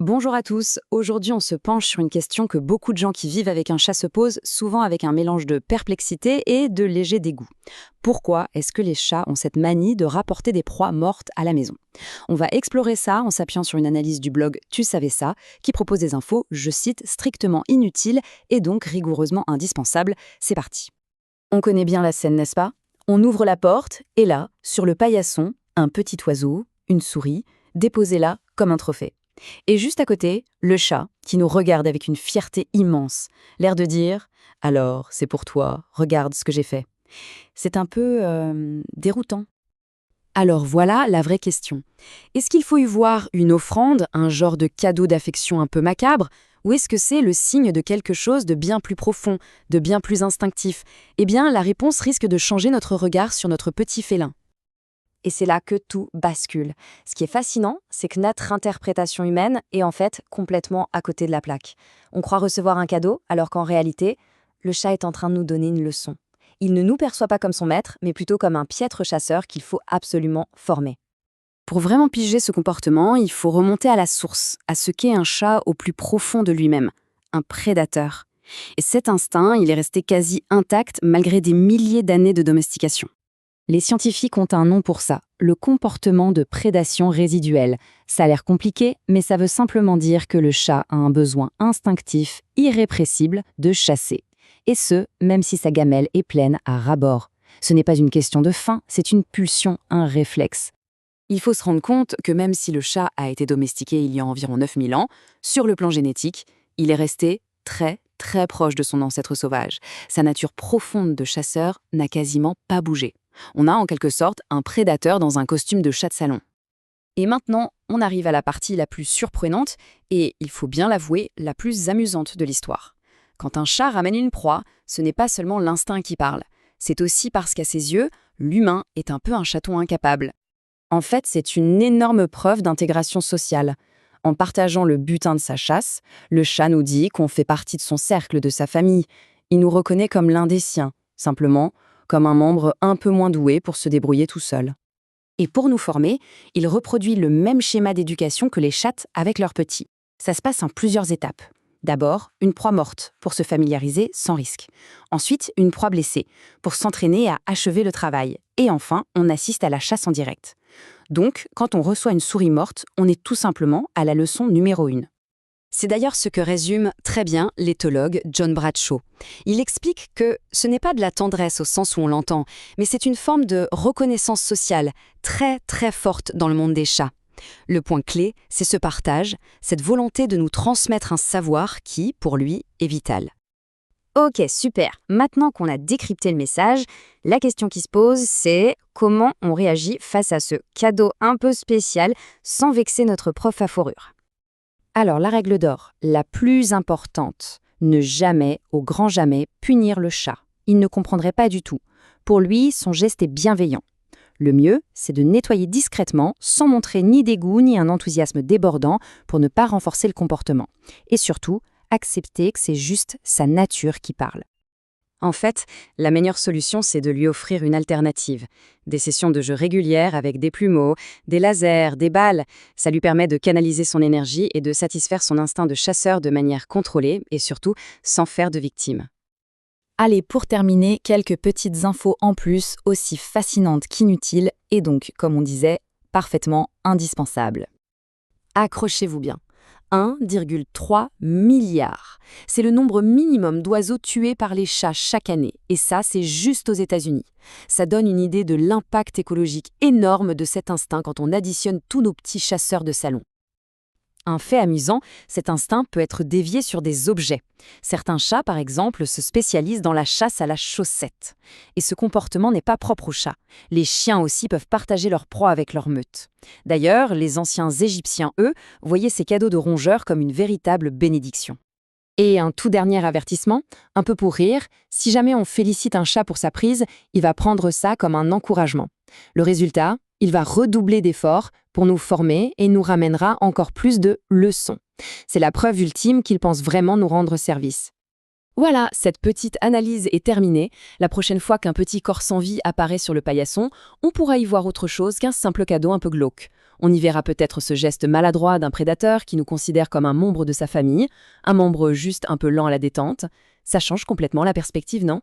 Bonjour à tous, aujourd'hui on se penche sur une question que beaucoup de gens qui vivent avec un chat se posent, souvent avec un mélange de perplexité et de léger dégoût. Pourquoi est-ce que les chats ont cette manie de rapporter des proies mortes à la maison? On va explorer ça en s'appuyant sur une analyse du blog Tu savais ça, qui propose des infos, je cite, strictement inutiles et donc rigoureusement indispensables. C'est parti. On connaît bien la scène, n'est-ce pas? On ouvre la porte et là, sur le paillasson, un petit oiseau, une souris, déposés là comme un trophée. Et juste à côté, le chat, qui nous regarde avec une fierté immense, l'air de dire « Alors, c'est pour toi, regarde ce que j'ai fait ». C'est un peu déroutant. Alors voilà la vraie question. Est-ce qu'il faut y voir une offrande, un genre de cadeau d'affection un peu macabre, ou est-ce que c'est le signe de quelque chose de bien plus profond, de bien plus instinctif? Eh bien, la réponse risque de changer notre regard sur notre petit félin. Et c'est là que tout bascule. Ce qui est fascinant, c'est que notre interprétation humaine est en fait complètement à côté de la plaque. On croit recevoir un cadeau, alors qu'en réalité, le chat est en train de nous donner une leçon. Il ne nous perçoit pas comme son maître, mais plutôt comme un piètre chasseur qu'il faut absolument former. Pour vraiment piger ce comportement, il faut remonter à la source, à ce qu'est un chat au plus profond de lui-même, un prédateur. Et cet instinct, il est resté quasi intact malgré des milliers d'années de domestication. Les scientifiques ont un nom pour ça, le comportement de prédation résiduelle. Ça a l'air compliqué, mais ça veut simplement dire que le chat a un besoin instinctif, irrépressible, de chasser. Et ce, même si sa gamelle est pleine à ras-bord. Ce n'est pas une question de faim, c'est une pulsion, un réflexe. Il faut se rendre compte que même si le chat a été domestiqué il y a environ 9000 ans, sur le plan génétique, il est resté très proche de son ancêtre sauvage. Sa nature profonde de chasseur n'a quasiment pas bougé. On a en quelque sorte un prédateur dans un costume de chat de salon. Et maintenant, on arrive à la partie la plus surprenante et, il faut bien l'avouer, la plus amusante de l'histoire. Quand un chat ramène une proie, ce n'est pas seulement l'instinct qui parle. C'est aussi parce qu'à ses yeux, l'humain est un peu un chaton incapable. En fait, c'est une énorme preuve d'intégration sociale. En partageant le butin de sa chasse, le chat nous dit qu'on fait partie de son cercle, de sa famille. Il nous reconnaît comme l'un des siens, simplement comme un membre un peu moins doué pour se débrouiller tout seul. Et pour nous former, il reproduit le même schéma d'éducation que les chats avec leurs petits. Ça se passe en plusieurs étapes. D'abord, une proie morte, pour se familiariser sans risque. Ensuite, une proie blessée, pour s'entraîner à achever le travail. Et enfin, on assiste à la chasse en direct. Donc, quand on reçoit une souris morte, on est tout simplement à la leçon numéro 1. C'est d'ailleurs ce que résume très bien l'éthologue John Bradshaw. Il explique que ce n'est pas de la tendresse au sens où on l'entend, mais c'est une forme de reconnaissance sociale très forte dans le monde des chats. Le point clé, c'est ce partage, cette volonté de nous transmettre un savoir qui, pour lui, est vital. Ok, super. Maintenant qu'on a décrypté le message, la question qui se pose, c'est comment on réagit face à ce cadeau un peu spécial sans vexer notre prof à fourrure. Alors, la règle d'or, la plus importante, ne jamais, au grand jamais, punir le chat. Il ne comprendrait pas du tout. Pour lui, son geste est bienveillant. Le mieux, c'est de nettoyer discrètement, sans montrer ni dégoût ni un enthousiasme débordant pour ne pas renforcer le comportement. Et surtout, accepter que c'est juste sa nature qui parle. En fait, la meilleure solution, c'est de lui offrir une alternative. Des sessions de jeu régulières avec des plumeaux, des lasers, des balles. Ça lui permet de canaliser son énergie et de satisfaire son instinct de chasseur de manière contrôlée et surtout sans faire de victime. Allez, pour terminer, quelques petites infos en plus, aussi fascinantes qu'inutiles et donc, comme on disait, parfaitement indispensables. Accrochez-vous bien. 1,3 milliard. C'est le nombre minimum d'oiseaux tués par les chats chaque année. Et ça, c'est juste aux États-Unis. Ça donne une idée de l'impact écologique énorme de cet instinct quand on additionne tous nos petits chasseurs de salon. Un fait amusant, cet instinct peut être dévié sur des objets. Certains chats, par exemple, se spécialisent dans la chasse à la chaussette. Et ce comportement n'est pas propre aux chats. Les chiens aussi peuvent partager leur proie avec leur meute. D'ailleurs, les anciens Égyptiens, eux, voyaient ces cadeaux de rongeurs comme une véritable bénédiction. Et un tout dernier avertissement, un peu pour rire, si jamais on félicite un chat pour sa prise, il va prendre ça comme un encouragement. Le résultat, il va redoubler d'efforts pour nous former et nous ramènera encore plus de leçons. C'est la preuve ultime qu'il pense vraiment nous rendre service. Voilà, cette petite analyse est terminée. La prochaine fois qu'un petit corps sans vie apparaît sur le paillasson, on pourra y voir autre chose qu'un simple cadeau un peu glauque. On y verra peut-être ce geste maladroit d'un prédateur qui nous considère comme un membre de sa famille, un membre juste un peu lent à la détente. Ça change complètement la perspective, non?